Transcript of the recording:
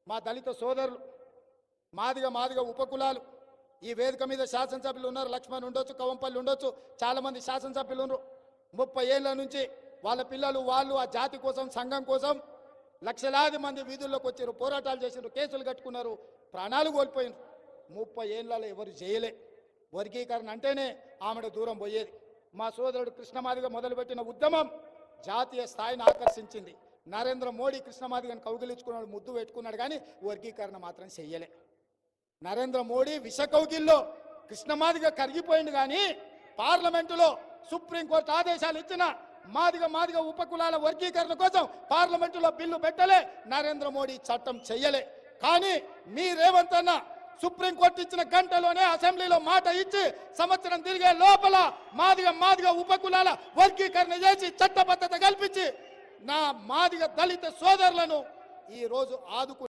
మా దళిత సోదరులు మాదిగ ఉపకులాలు ఈ వేదిక మీద శాసనసభ్యులు ఉన్నారు. లక్ష్మణ్ ఉండొచ్చు, కవంపల్లి ఉండొచ్చు, చాలామంది శాసనసభ్యులు ఉన్నారు. 30 ఏళ్ల నుంచి వాళ్ళ పిల్లలు వాళ్ళు ఆ జాతి కోసం, సంఘం కోసం లక్షలాది మంది వీధుల్లోకి వచ్చారు, పోరాటాలు చేశారు, కేసులు కట్టుకున్నారు, ప్రాణాలు కోల్పోయినారు. 30 ఏళ్లలో ఎవరు చేయలే. వర్గీకరణ అంటేనే ఆమెడ దూరం పోయేది. మా సోదరుడు కృష్ణమాదిగ మొదలుపెట్టిన ఉద్యమం జాతీయ స్థాయిని ఆకర్షించింది. నరేంద్ర మోడీ కృష్ణమాదిగని కౌగిలించుకున్నాడు, ముద్దు పెట్టుకున్నాడు, కానీ వర్గీకరణ మాత్రం చెయ్యలే. నరేంద్ర మోడీ విషకౌగిల్లో కృష్ణమాదిగ కరిగిపోయింది, కానీ పార్లమెంటులో సుప్రీంకోర్టు ఆదేశాలు ఇచ్చిన మాదిగ ఉపకులాల వర్గీకరణ కోసం పార్లమెంటులో బిల్లు పెట్టలే, నరేంద్ర మోడీ చట్టం చెయ్యలే. కానీ మీ రేవంత్ అన్న సుప్రీంకోర్టు ఇచ్చిన గంటలోనే అసెంబ్లీలో మాట ఇచ్చి సంవత్సరం తిరిగే లోపల మాదిగ ఉపకులాల వర్గీకరణ చేసి చట్టబద్ధత కల్పించి నా మాదిగ దళిత సోదరులను ఈ రోజు ఆదుకు